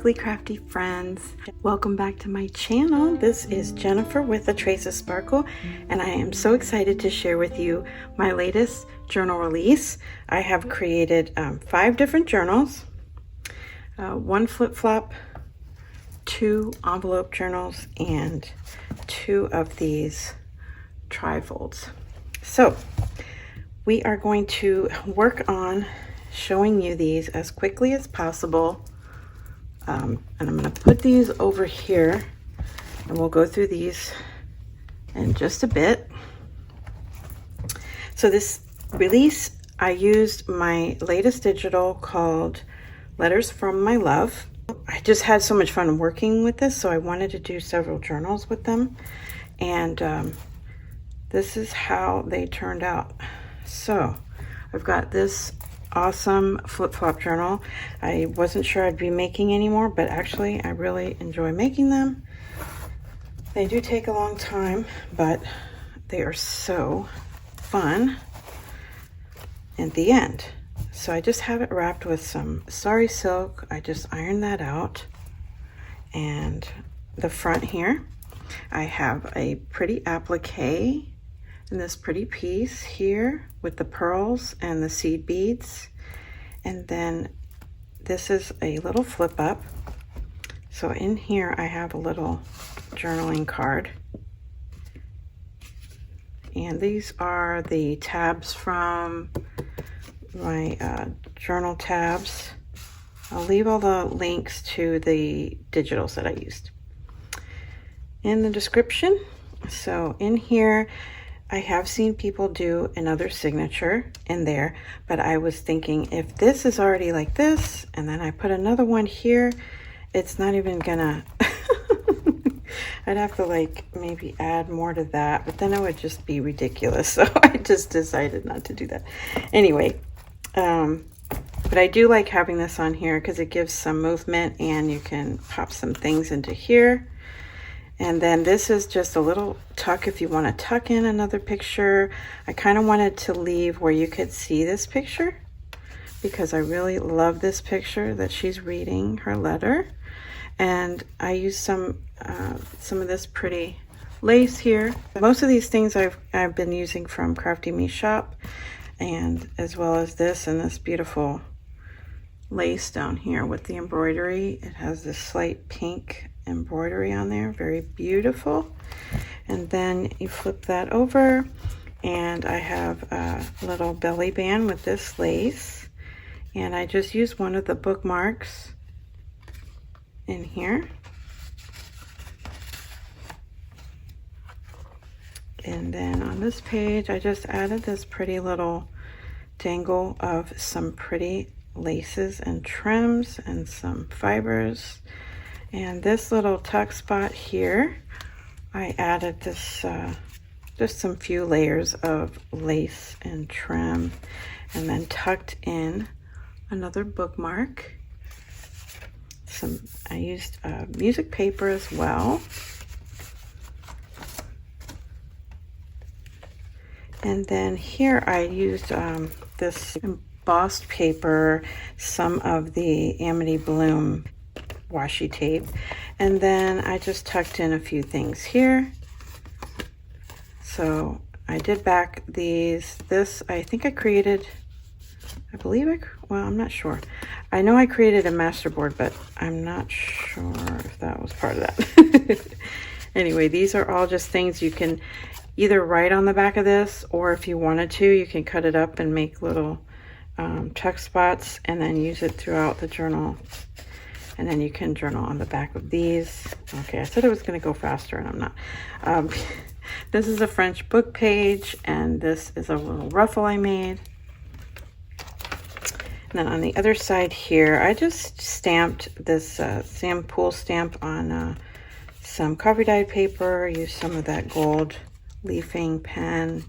sparkly crafty friends, welcome back to my channel. This is Jennifer with A Trace of Sparkle, and I am so excited to share with you my latest journal release. I have created 5 different journals, 1 flip-flop, 2 envelope journals, and 2 of these trifolds. So we are going to work on showing you these as quickly as possible. And I'm going to put these over here and we'll go through these in just a bit. So this release, I used my latest digital called Letters from My Love. I just had so much fun working with this, so I wanted to do several journals with them. And this is how they turned out. So I've got this awesome flip-flop journal. I wasn't sure I'd be making any more, but actually I really enjoy making them. They do take a long time, but they are so fun at the end. So I just have it wrapped with some sari silk. I just ironed that out. And the front here, I have a pretty applique in this pretty piece here with the pearls and the seed beads. And then this is a little flip up. So in here I have a little journaling card. And these are the tabs from my journal tabs. I'll leave all the links to the digitals that I used in the description. So in here, I have seen people do another signature in there, but I was thinking if this is already like this, and then I put another one here, it's not even gonna, I'd have to like maybe add more to that, but then it would just be ridiculous. So I just decided not to do that. Anyway, but I do like having this on here because it gives some movement and you can pop some things into here. And then this is just a little tuck if you want to tuck in another picture. I kind of wanted to leave where you could see this picture because I really love this picture that she's reading her letter. And I used some of this pretty lace here. Most of these things I've been using from Crafty Me Shop, and as well as this and this beautiful lace down here with the embroidery. It has this slight pink embroidery on there, very beautiful. And then you flip that over and I have a little belly band with this lace, and I just used one of the bookmarks in here. And then on this page I just added this pretty little dangle of some pretty laces and trims and some fibers. And this little tuck spot here, I added this just some few layers of lace and trim, and then tucked in another bookmark. I used music paper as well. And then here I used this embossed paper, some of the Amity Bloom washi tape, and then I just tucked in a few things here. So I did back these. This I think I created, well, I'm not sure. I know I created a masterboard, but I'm not sure if that was part of that. Anyway, these are all just things you can either write on the back of this, or if you wanted to, you can cut it up and make little tuck spots and then use it throughout the journal. And then you can journal on the back of these. Okay, I said I was going to go faster and I'm not. This is a French book page, and this is a little ruffle I made. And then on the other side here, I just stamped this Sam Pool stamp on some coffee dyed paper, used some of that gold leafing pen,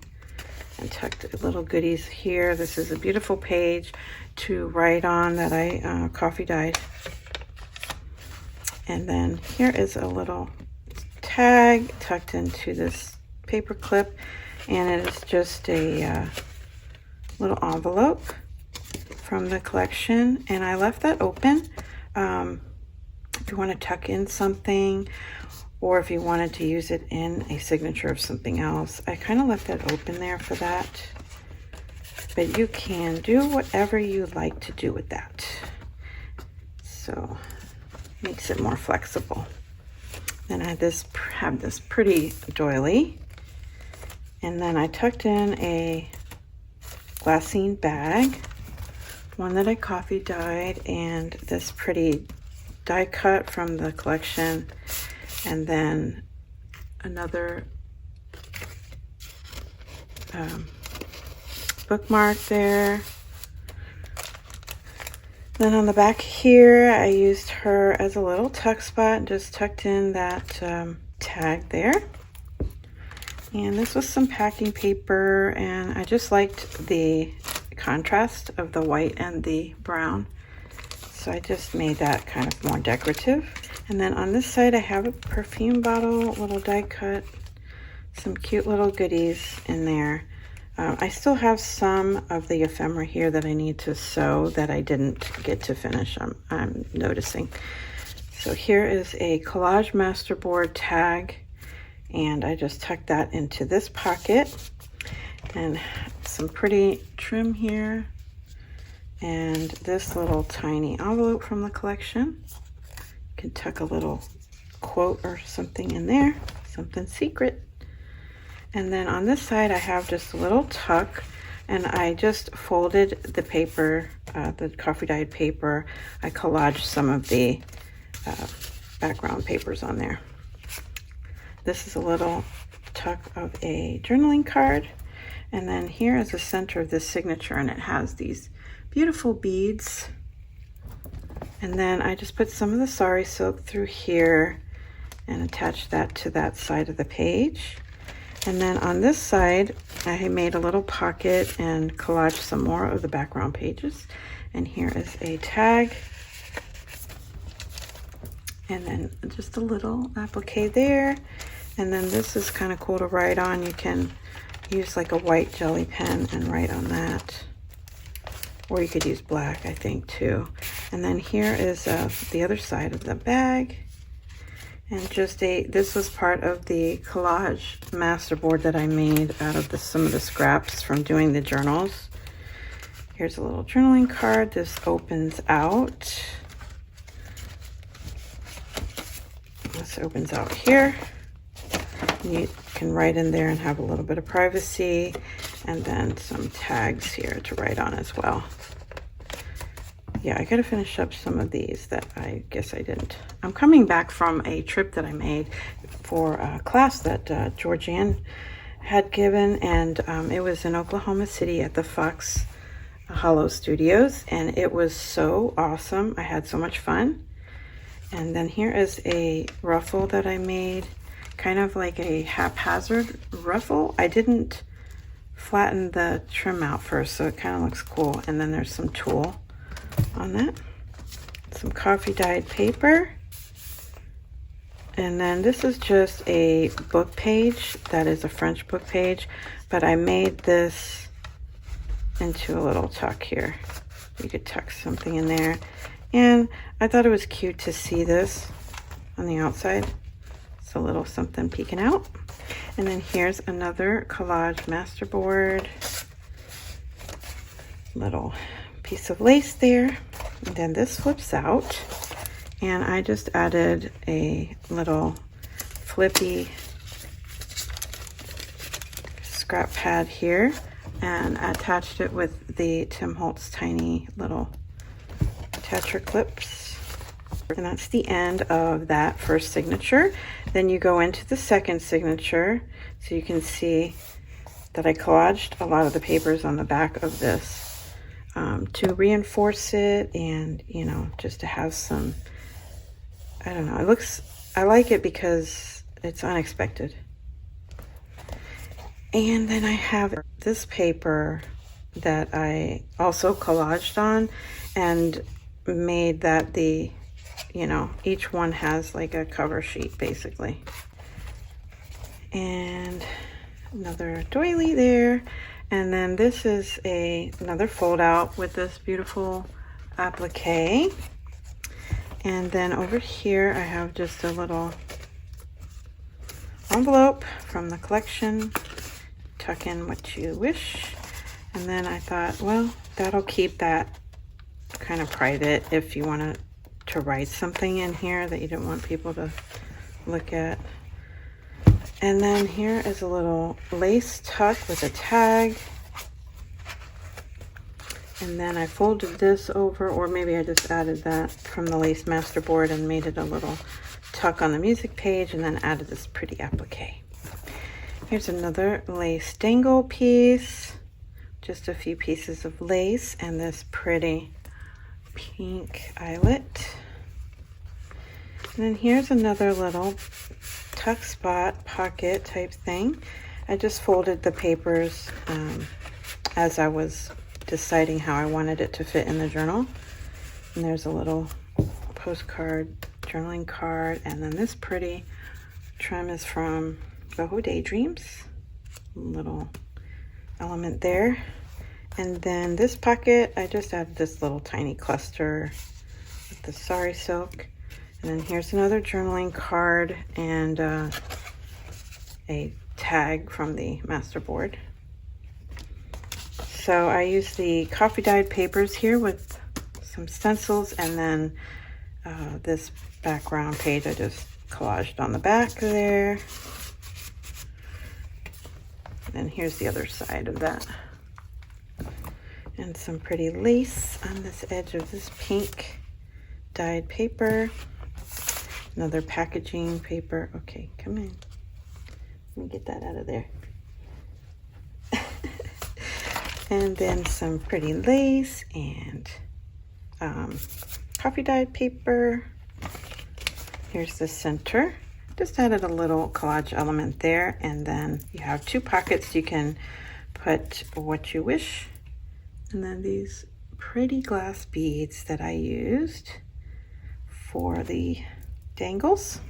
and tucked little goodies here. This is a beautiful page to write on that I coffee dyed. And then here is a little tag tucked into this paper clip, and it is just a little envelope from the collection, and I left that open if you want to tuck in something, or if you wanted to use it in a signature of something else. I kind of left that open there for that, but you can do whatever you like to do with that. So makes it more flexible. Then I have this pretty doily, and then I tucked in a glassine bag, one that I coffee dyed, and this pretty die cut from the collection, and then another bookmark there. Then on the back here, I used her as a little tuck spot and just tucked in that tag there. And this was some packing paper, and I just liked the contrast of the white and the brown. So I just made that kind of more decorative. And then on this side, I have a perfume bottle, little die cut, some cute little goodies in there. I still have some of the ephemera here that I need to sew that I didn't get to finish, I'm noticing. So here is a collage masterboard tag, and I just tucked that into this pocket, and some pretty trim here, and this little tiny envelope from the collection. You can tuck a little quote or something in there, something secret. And then on this side, I have just a little tuck, and I just folded the paper, the coffee dyed paper. I collaged some of the background papers on there. This is a little tuck of a journaling card. And then here is the center of this signature, and it has these beautiful beads. And then I just put some of the sari silk through here and attached that to that side of the page. And then on this side, I made a little pocket and collaged some more of the background pages. And here is a tag. And then just a little applique there. And then this is kind of cool to write on. You can use like a white jelly pen and write on that. Or you could use black, I think, too. And then here is the other side of the bag. And just this was part of the collage masterboard that I made out of some of the scraps from doing the journals. Here's a little journaling card. This opens out. This opens out here. You can write in there and have a little bit of privacy, and then some tags here to write on as well. Yeah, I gotta finish up some of these that I guess I didn't. I'm coming back from a trip that I made for a class that Georgianne had given, and it was in Oklahoma City at the Fox Hollow Studios, and it was so awesome. I had so much fun. And then here is a ruffle that I made, kind of like a haphazard ruffle. I didn't flatten the trim out first, so it kind of looks cool. And then there's some tulle on that, some coffee dyed paper, and then this is just a book page that is a French book page, but I made this into a little tuck here. You could tuck something in there, and I thought it was cute to see this on the outside. It's a little something peeking out. And then here's another collage masterboard, little piece of lace there, and then this flips out, and I just added a little flippy scrap pad here and attached it with the Tim Holtz tiny little attacher clips. And that's the end of that first signature. Then you go into the second signature, so you can see that I collaged a lot of the papers on the back of this to reinforce it, and you know, just to have some, I don't know, I like it because it's unexpected. And then I have this paper that I also collaged on and made that you know, each one has like a cover sheet basically. And another doily there. And then this is another fold out with this beautiful applique. And then over here, I have just a little envelope from the collection. Tuck in what you wish. And then I thought, well, that'll keep that kind of private if you want to write something in here that you don't want people to look at. And then here is a little lace tuck with a tag. And then I folded this over, or maybe I just added that from the lace masterboard and made it a little tuck on the music page, and then added this pretty applique. Here's another lace dangle piece, just a few pieces of lace, and this pretty pink eyelet. And then here's another little tuck spot pocket type thing. I just folded the papers as I was deciding how I wanted it to fit in the journal. And there's a little postcard, journaling card, and then this pretty trim is from Boho Daydreams. Little element there. And then this pocket, I just added this little tiny cluster with the sari silk. And then here's another journaling card and a tag from the masterboard. So I used the coffee dyed papers here with some stencils, and then this background page I just collaged on the back there. And here's the other side of that. And some pretty lace on this edge of this pink dyed paper. Another packaging paper. Okay, come in. Let me get that out of there. And then some pretty lace and coffee dyed paper. Here's the center. Just added a little collage element there, and then you have two pockets you can put what you wish. And then these pretty glass beads that I used for the dangles.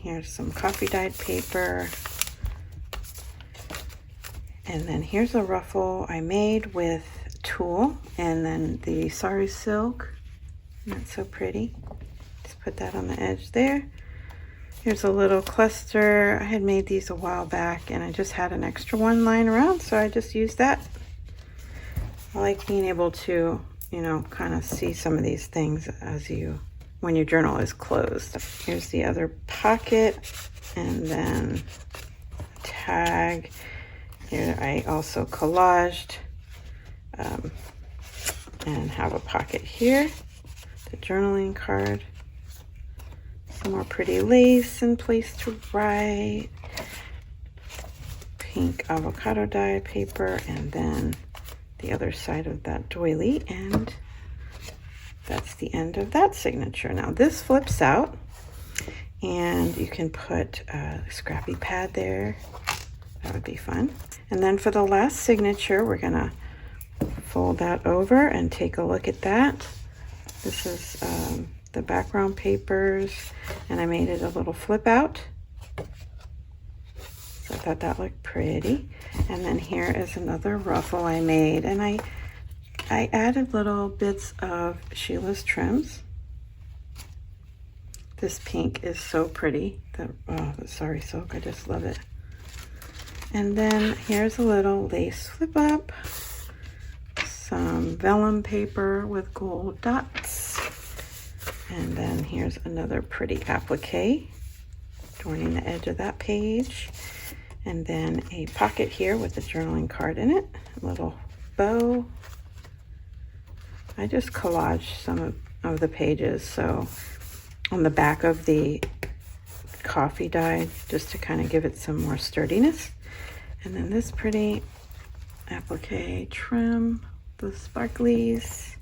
Here's some coffee dyed paper. And then here's a ruffle I made with tulle, and then the sari silk. That's so pretty. Just put that on the edge there. Here's a little cluster. I had made these a while back, and I just had an extra one lying around, so I just used that. I like being able to, you know, kind of see some of these things when your journal is closed. Here's the other pocket, and then a tag. Here I also collaged and have a pocket here, the journaling card, some more pretty lace and place to write, pink avocado dye paper, and then the other side of that doily, and that's the end of that signature. Now this flips out, and you can put a scrappy pad there. That would be fun. And then for the last signature, we're gonna fold that over and take a look at that. This is the background papers, and I made it a little flip out. So I thought that looked pretty. And then here is another ruffle I made, and I added little bits of Sheila's trims. This pink is so pretty. The sari silk, I just love it. And then here's a little lace flip up, some vellum paper with gold dots, and then here's another pretty applique adorning the edge of that page, and then a pocket here with a journaling card in it, a little bow. I just collaged some of the pages, so on the back of the coffee dye, just to kind of give it some more sturdiness. And then this pretty applique trim, the sparklies.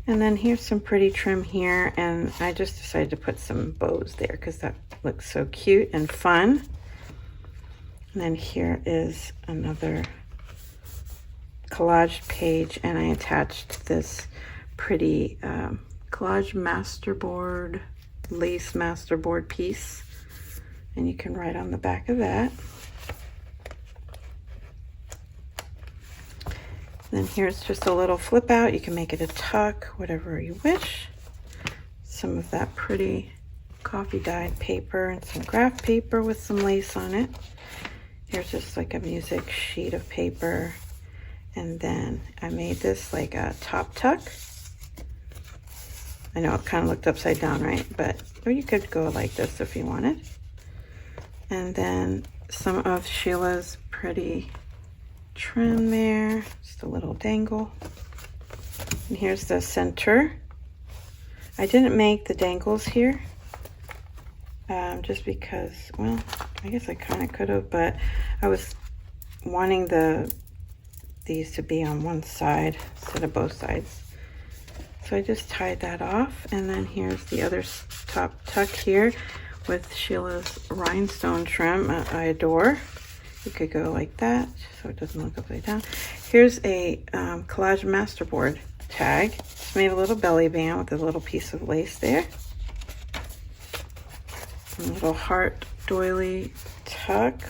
And then here's some pretty trim here, and I just decided to put some bows there because that looks so cute and fun. And then here is another collage page, and I attached this pretty collage masterboard, lace masterboard piece, and you can write on the back of that. Then here's just a little flip out. You can make it a tuck, whatever you wish. some of that pretty coffee dyed paper and some graph paper with some lace on it. Here's just like a music sheet of paper. And then I made this like a top tuck. I know it kind of looked upside down, right? But or you could go like this if you wanted. And then some of Sheila's pretty trim there, just a little dangle. And here's the center. I didn't make the dangles here just because, well, I guess I kind of could have, but I was wanting these to be on one side instead of both sides. So I just tied that off, and then here's the other top tuck here with Sheila's rhinestone trim. I adore. You could go like that so it doesn't look upside down. Here's a collage masterboard tag. Just made a little belly band with a little piece of lace there. A little heart doily tuck.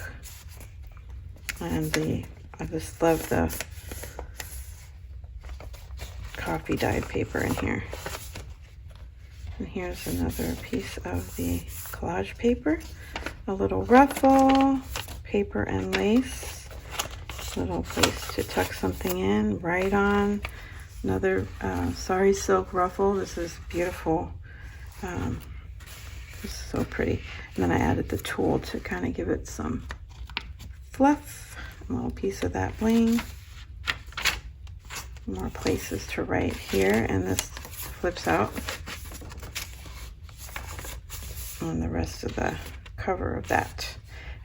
And I just love the coffee dyed paper in here. And here's another piece of the collage paper. A little ruffle, paper and lace. Little place to tuck something in, right on. Another sari silk ruffle. This is beautiful. This is so pretty. And then I added the tulle to kind of give it some fluff. A little piece of that bling. More places to write here, and this flips out on the rest of the cover of that.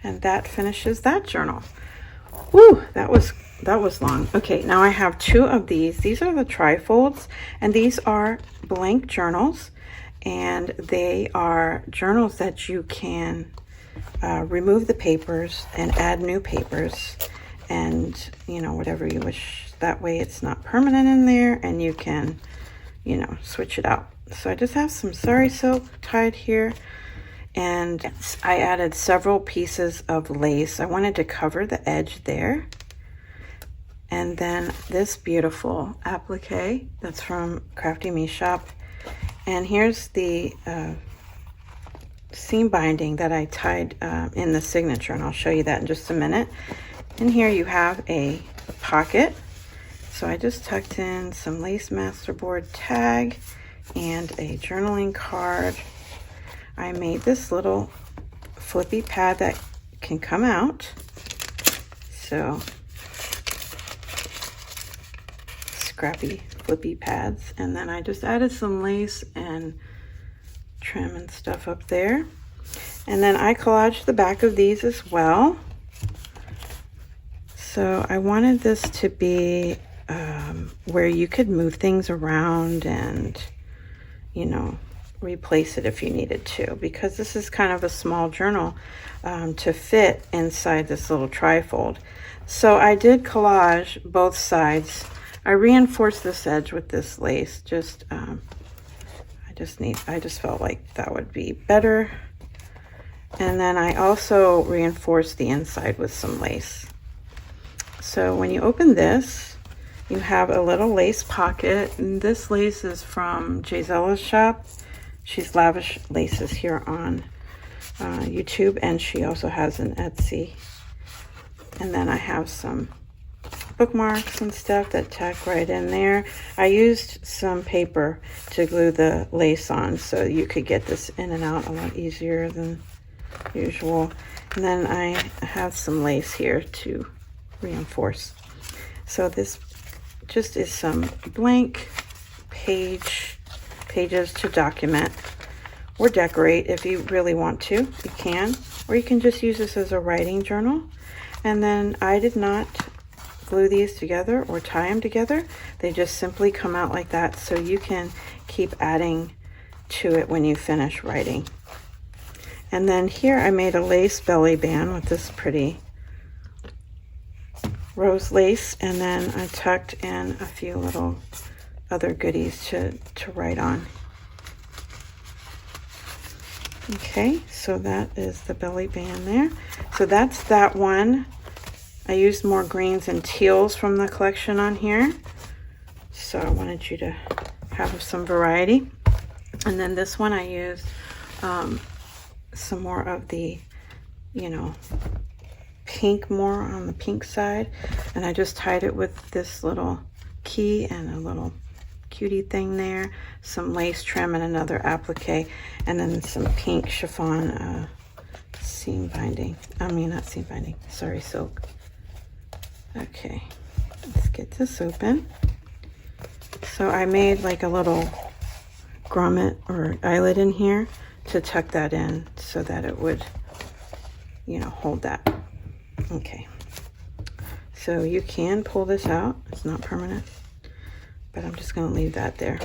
And that finishes that journal. Woo, that was long. Okay, now I have two of these. These are the Trifolds, and these are blank journals, and they are journals that you can remove the papers and add new papers, and you know, whatever you wish. That way it's not permanent in there, and you can, you know, switch it out. So I just have some sari silk tied here, and I added several pieces of lace. I wanted to cover the edge there. And then this beautiful applique that's from Crafty Me Shop. And here's the seam binding that I tied in the signature, and I'll show you that in just a minute. And here you have a pocket. So I just tucked in some lace masterboard tag and a journaling card. I made this little flippy pad that can come out. So scrappy flippy pads. And then I just added some lace and trim and stuff up there. And then I collaged the back of these as well. So I wanted this to be where you could move things around and, you know, replace it if you needed to, because this is kind of a small journal to fit inside this little trifold. So I did collage both sides. I reinforced this edge with this lace. I just felt like that would be better. And then I also reinforced the inside with some lace. So when you open this, you have a little lace pocket, and this lace is from Gisella's shop. She's lavish laces here on YouTube, and she also has an Etsy. And then I have some bookmarks and stuff that tack right in there. I used some paper to glue the lace on so you could get this in and out a lot easier than usual. And then I have some lace here to reinforce. So this just is some blank pages to document or decorate. If you really want to, you can, or you can just use this as a writing journal. And then I did not glue these together or tie them together. They just simply come out like that, so you can keep adding to it when you finish writing. And then here I made a lace belly band with this pretty rose lace, and then I tucked in a few little other goodies to write on. Okay, so that is the belly band there. So that's that one. I used more greens and teals from the collection on here, so I wanted you to have some variety. And then this one I used some more of the, you know, pink, more on the pink side, and I just tied it with this little key and a little cutie thing there, some lace trim and another applique, and then some pink chiffon seam binding. I mean, not seam binding, sorry, silk. Okay, let's get this open. So I made like a little grommet or eyelet in here to tuck that in so that it would, you know, hold that. Okay, so you can pull this out, it's not permanent, but I'm just going to leave that there.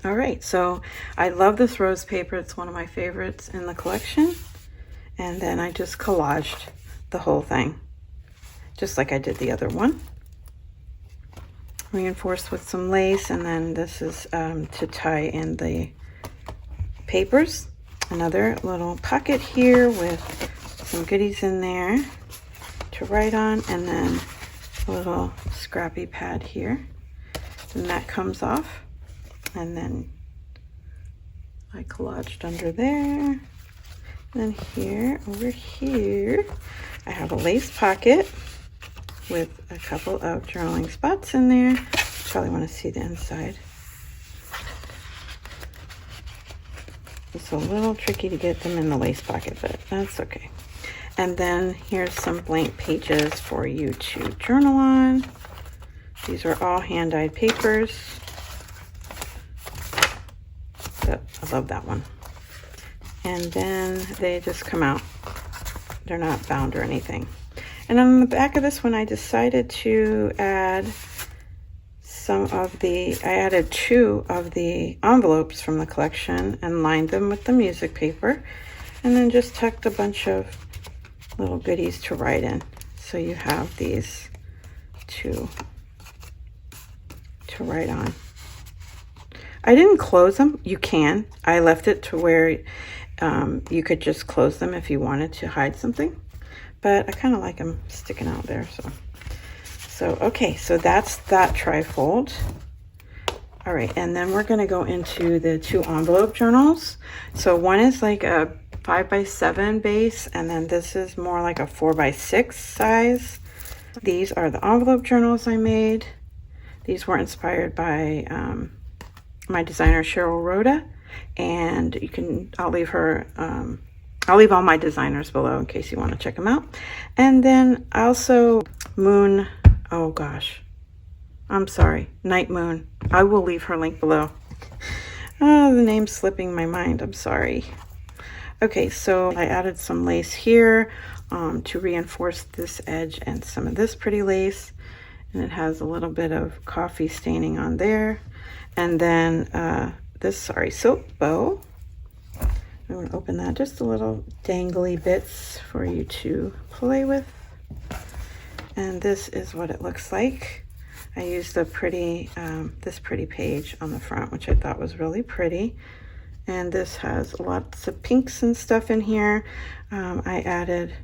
All right, so I love this rose paper, it's one of my favorites in the collection. And then I just collaged the whole thing, just like I did the other one. Reinforced with some lace, and then this is to tie in the papers. Another little pocket here with some goodies in there to write on, and then a little scrappy pad here. And that comes off, and then I collaged under there. And here, over here, I have a lace pocket with a couple of journaling spots in there. Probably want to see the inside. It's a little tricky to get them in the lace pocket, but that's okay. And then here's some blank pages for you to journal on. These are all hand-dyed papers. But I love that one. And then they just come out. They're not bound or anything. And on the back of this one, I decided to add I added 2 of the envelopes from the collection and lined them with the music paper, and then just tucked a bunch of little goodies to write in. So you have these to write on. I didn't close them. You can. I left it to where you could just close them if you wanted to hide something, but I kind of like them sticking out there. So okay, so that's that trifold. All right, and then we're going to go into the 2 envelope journals. So one is like a 5x7 base, and then this is more like a 4x6 size. These are the envelope journals I made. These were inspired by my designer Cheryl Rhonda, and I'll leave all my designers below in case you want to check them out. And then also oh gosh, I'm sorry, Night Moon. I will leave her link below. Oh, the name's slipping my mind, I'm sorry. Okay, so I added some lace here to reinforce this edge and some of this pretty lace, and it has a little bit of coffee staining on there. And then this silk bow. I'm going to open that, just a little dangly bits for you to play with. And this is what it looks like. I used the pretty this pretty page on the front, which I thought was really pretty. And this has lots of pinks and stuff in here. I added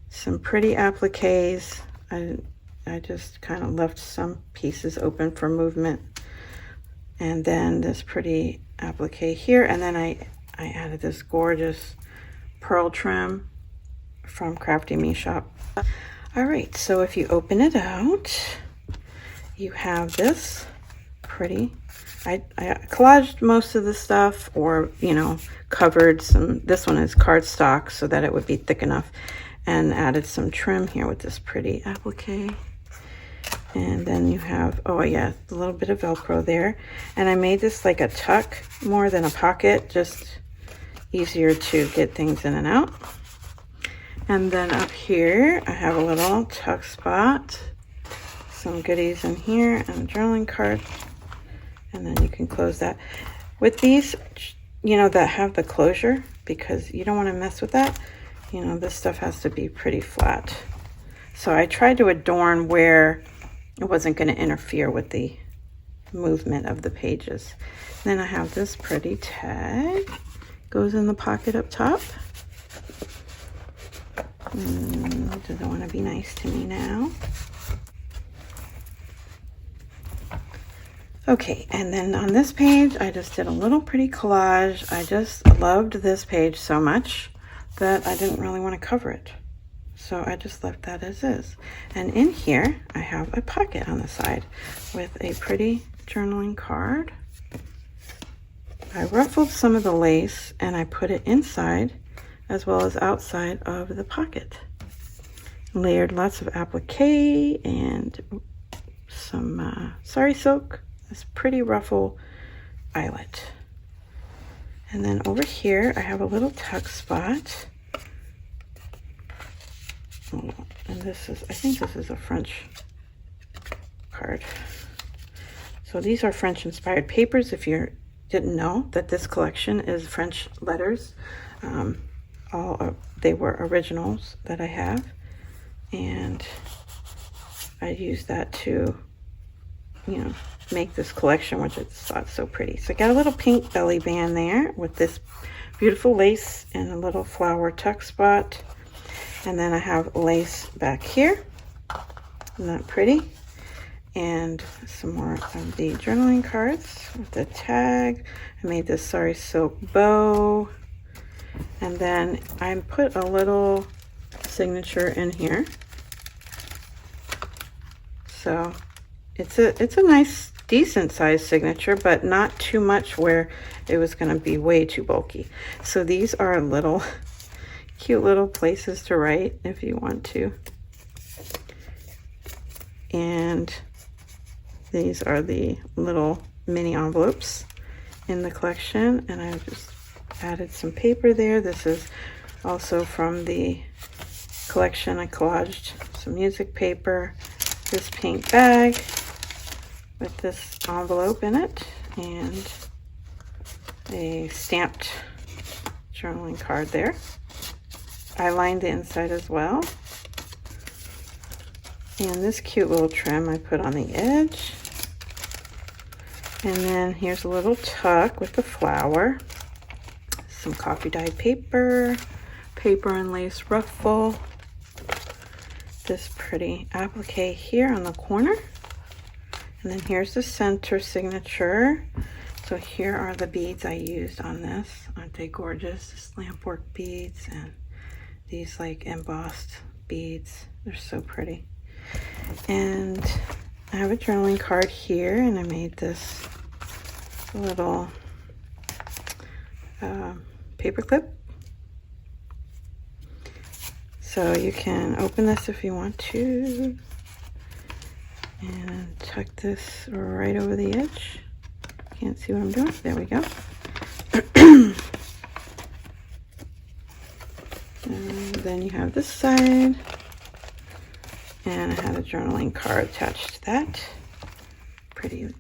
some pretty appliques. I just kind of left some pieces open for movement. And then this pretty applique here. And then I added this gorgeous pearl trim from Crafty Me Shop. All right, so if you open it out, you have this pretty, I collaged most of the stuff, or, you know, covered some. This one is cardstock so that it would be thick enough, and added some trim here with this pretty applique. And then you have, oh yeah, a little bit of Velcro there. And I made this like a tuck more than a pocket, just easier to get things in and out. And then up here, I have a little tuck spot, some goodies in here, and a journaling card. And then you can close that. With these, you know, that have the closure, because you don't want to mess with that, you know, this stuff has to be pretty flat. So I tried to adorn where it wasn't going to interfere with the movement of the pages. Then I have this pretty tag, goes in the pocket up top. Does it want to be nice to me now? Okay, and then on this page, I just did a little pretty collage. I just loved this page so much that I didn't really want to cover it. So I just left that as is. And in here, I have a pocket on the side with a pretty journaling card. I ruffled some of the lace and I put it inside as well as outside of the pocket. Layered lots of applique and some sari silk, this pretty ruffle eyelet. And then over here, I have a little tuck spot. Oh, and this is, I think this is a French card. So these are French inspired papers. If you didn't know that this collection is French letters, they were originals that I have, and I used that to, you know, make this collection, which I thought so pretty. So I got a little pink belly band there with this beautiful lace and a little flower tuck spot. And then I have lace back here. Isn't that pretty? And some more of the journaling cards with the tag. I made this sari silk bow. And then I put a little signature in here. So it's a nice, decent sized signature, but not too much where it was going to be way too bulky. So these are little cute little places to write if you want to. And these are the little mini envelopes in the collection, and I just added some paper there. This is also from the collection. I collaged some music paper, this pink bag with this envelope in it, and a stamped journaling card there. I lined the inside as well. And this cute little trim I put on the edge. And then here's a little tuck with the flower. Some coffee dyed paper, paper and lace ruffle. This pretty applique here on the corner. And then here's the center signature. So here are the beads I used on this. Aren't they gorgeous? This lamp work beads and these like embossed beads. They're so pretty. And I have a journaling card here, and I made this little paper clip. So you can open this if you want to and tuck this right over the edge. Can't see what I'm doing. There we go. And then you have this side, and I have a journaling card attached to that. Pretty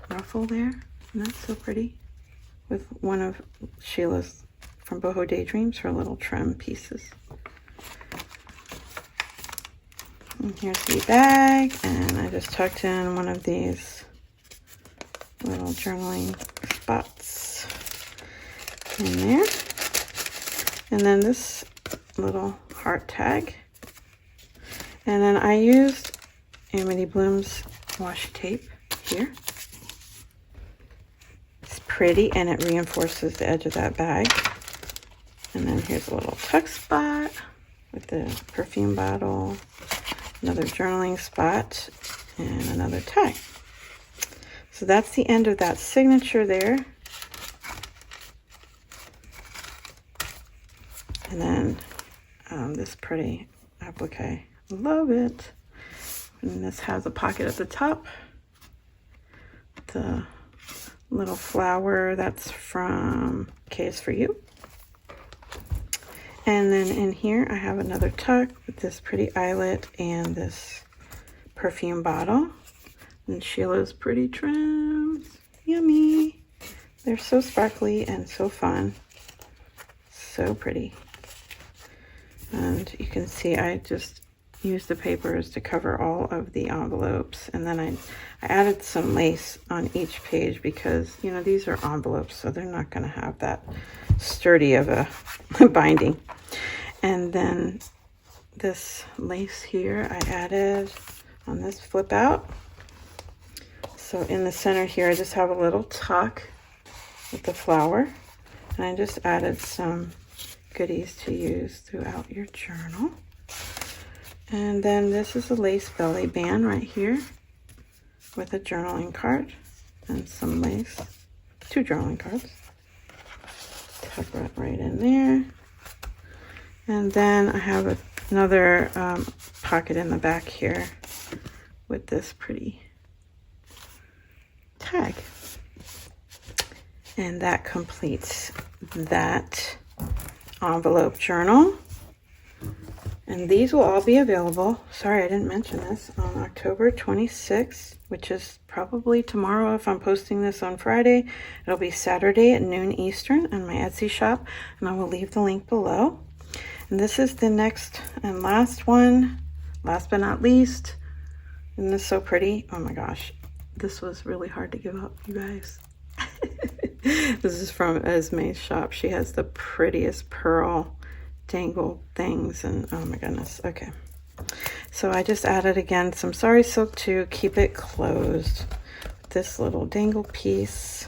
ruffle there. Isn't that so pretty? With one of Sheila's from Boho Daydreams, her little trim pieces. And here's the bag, and I just tucked in one of these little journaling spots in there. And then this little heart tag. And then I used Amity Bloom's washi tape here. It's pretty, and it reinforces the edge of that bag. And then here's a little tuck spot with the perfume bottle, another journaling spot, and another tag. So that's the end of that signature there. And then this pretty applique. Love it. And this has a pocket at the top. The little flower, that's from K is for You. And then in here I have another tuck with this pretty eyelet and this perfume bottle. And Sheila's pretty trims. Yummy. They're so sparkly and so fun. So pretty. And you can see I just used the papers to cover all of the envelopes, and then I added some lace on each page because, you know, these are envelopes, so they're not going to have that sturdy of a binding. And then this lace here I added on this flip out. So in the center here, I just have a little tuck with the flower. And I just added some goodies to use throughout your journal. And then this is a lace belly band right here with a journaling card and some lace. 2 journaling cards. Tuck that right in there. And then I have another pocket in the back here with this pretty tag. And that completes that envelope journal. And these will all be available, sorry I didn't mention this, on October 26th, which is probably tomorrow if I'm posting this on Friday. It'll be Saturday at noon Eastern on my Etsy shop, and I will leave the link below. And this is the next and last one, last but not least. Isn't this so pretty? Oh my gosh, this was really hard to give up, you guys. This is from Esme's shop. She has the prettiest pearl dangle things, and oh my goodness. Okay, so I just added again some sari silk to keep it closed with this little dangle piece.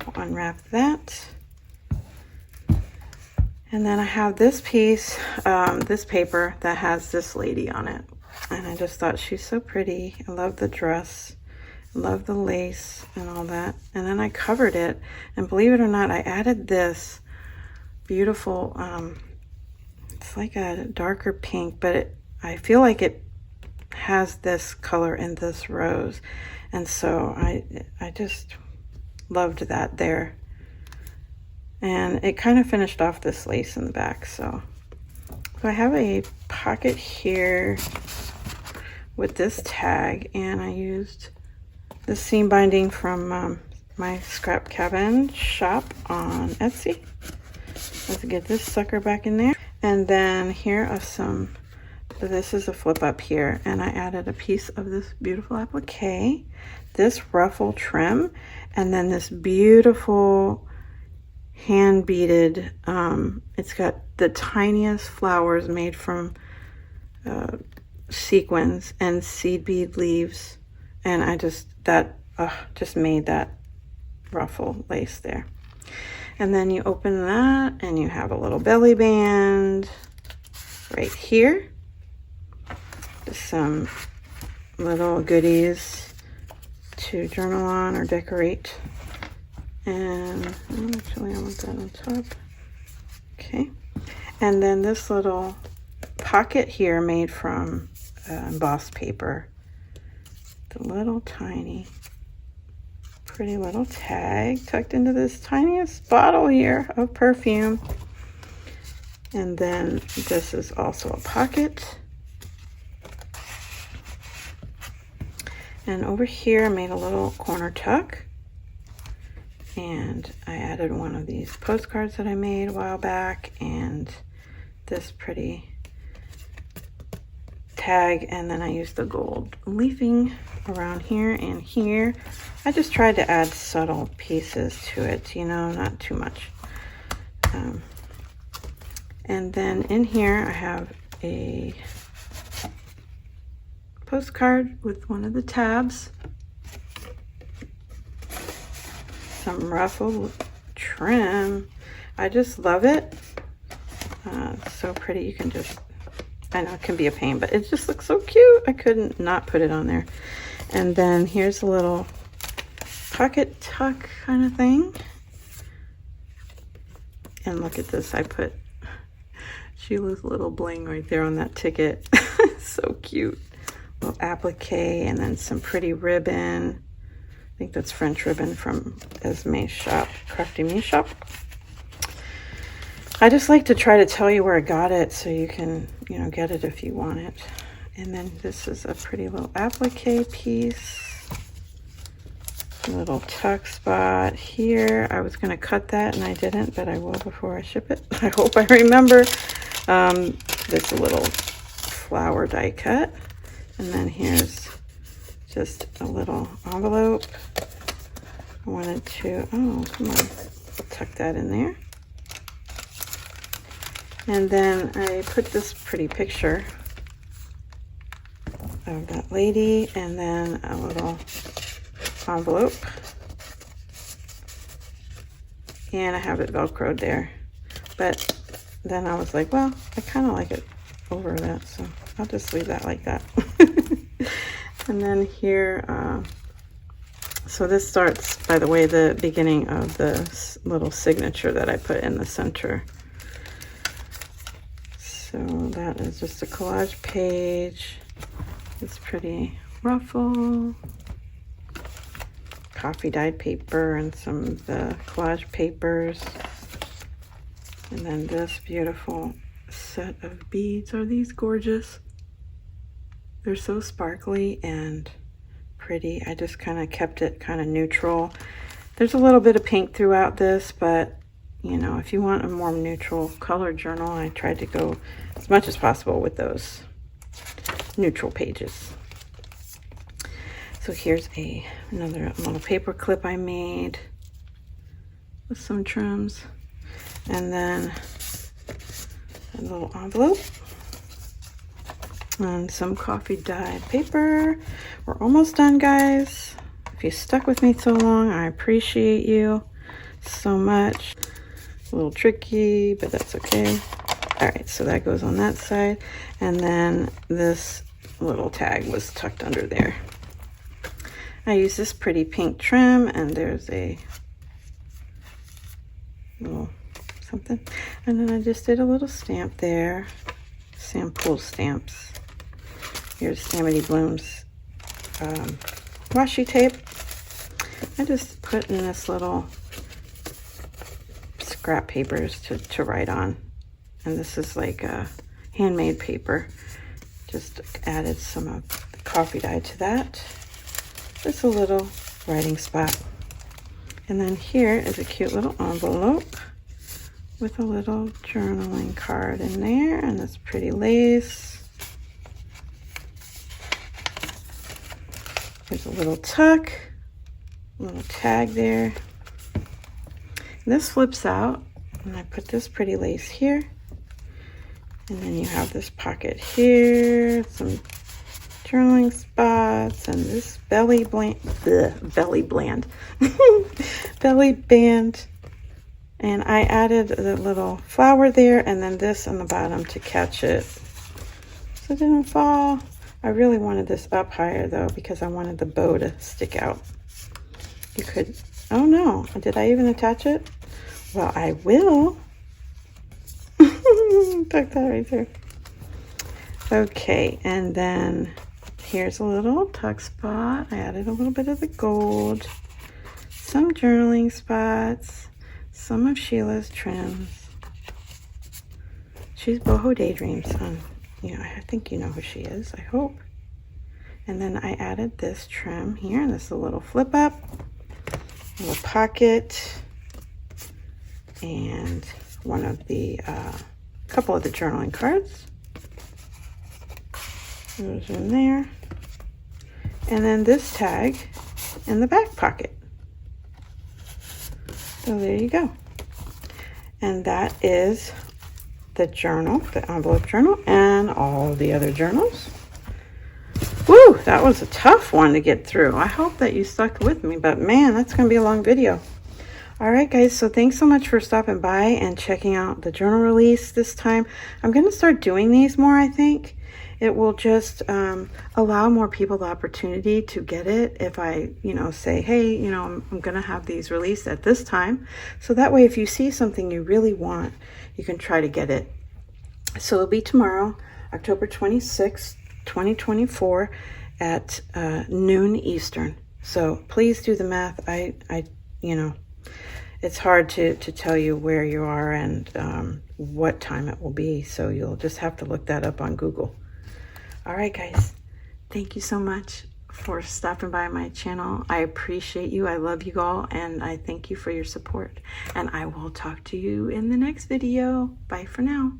I'll unwrap that, and then I have this piece, this paper that has this lady on it, and I just thought she's so pretty. I love the dress, I love the lace and all that. And then I covered it, and believe it or not, I added this beautiful it's like a darker pink, but I feel like it has this color in this rose, and so I just loved that there. And it kind of finished off this lace in the back. So I have a pocket here with this tag, and I used the seam binding from my scrap cabin shop on Etsy. Let's get this sucker back in there. And then here are some, this is a flip up here, and I added a piece of this beautiful applique, this ruffle trim, and then this beautiful hand beaded, it's got the tiniest flowers made from sequins and seed bead leaves, and I just made that ruffle lace there. And then you open that and you have a little belly band right here. Just some little goodies to journal on or decorate. And actually I want that on top. Okay. And then this little pocket here made from embossed paper. The little tiny pretty little tag tucked into this tiniest bottle here of perfume. And then this is also a pocket. And over here I made a little corner tuck, and I added one of these postcards that I made a while back and this pretty tag, and then I used the gold leafing around here and here. I just tried to add subtle pieces to it, you know, not too much. And then in here I have a postcard with one of the tabs, some ruffle trim. I just love it. So pretty. You can just, I know it can be a pain, but it just looks so cute. I couldn't not put it on there. And then here's a little pocket tuck kind of thing. And look at this. I put Sheila's little bling right there on that ticket. So cute. Little applique, and then some pretty ribbon. I think that's French ribbon from Esme's shop, Crafty Me shop. I just like to try to tell you where I got it so you can, you know, get it if you want it. And then this is a pretty little applique piece. A little tuck spot here. I was going to cut that and I didn't, but I will before I ship it. I hope I remember. This little flower die cut. And then here's just a little envelope. I wanted to, oh, come on, tuck that in there. And then I put this pretty picture of that lady, and then a little envelope. And I have it Velcroed there. But then I was like, well, I kind of like it over that, so I'll just leave that like that. And then here, so this starts, by the way, the beginning of the little signature that I put in the center. So that is just a collage page. It's pretty ruffle. Coffee dyed paper and some of the collage papers. And then this beautiful set of beads. Are these gorgeous? They're so sparkly and pretty. I just kind of kept it kind of neutral. There's a little bit of pink throughout this, but you know, if you want a more neutral color journal, I tried to go as much as possible with those neutral pages. So here's another little paper clip I made with some trims, and then a little envelope and some coffee dyed paper. We're almost done, guys. If you stuck with me so long, I appreciate you so much. A little tricky, but that's okay. All right, so that goes on that side, and then this little tag was tucked under there. I use this pretty pink trim, and there's a little something, and then I just did a little stamp there. Sample stamps. Here's Samity Bloom's washi tape. I just put in this little scrap papers to write on, and this is like a handmade paper. Just added some of the coffee dye to that. Just a little writing spot. And then here is a cute little envelope with a little journaling card in there, and this pretty lace. There's a little tuck, a little tag there. And this flips out, and I put this pretty lace here. And then you have this pocket here, some journaling spots, and this belly band, and I added the little flower there, and then this on the bottom to catch it so it didn't fall. I really wanted this up higher though, because I wanted the bow to stick out. You could, oh no, did I even attach it? Well, I will. Tuck that right there. Okay, and then here's a little tuck spot. I added a little bit of the gold, some journaling spots, some of Sheila's trims. She's Boho Daydreams. You know, I think you know who she is, I hope. And then I added this trim here, and this is a little flip up, a little pocket, and one of the couple of the journaling cards. Those in there. And then this tag in the back pocket. So there you go. And that is the journal, the envelope journal, and all the other journals. Woo, that was a tough one to get through. I hope that you stuck with me, but man, that's going to be a long video. All right, guys, so thanks so much for stopping by and checking out the journal release this time. I'm going to start doing these more, I think. It will just allow more people the opportunity to get it if I, you know, say, hey, you know, I'm going to have these released at this time. So that way, if you see something you really want, you can try to get it. So it'll be tomorrow, October 26th, 2024 at noon Eastern. So please do the math. I you know, it's hard to tell you where you are and what time it will be. So you'll just have to look that up on Google. All right, guys, thank you so much for stopping by my channel. I appreciate you. I love you all, and I thank you for your support. And I will talk to you in the next video. Bye for now.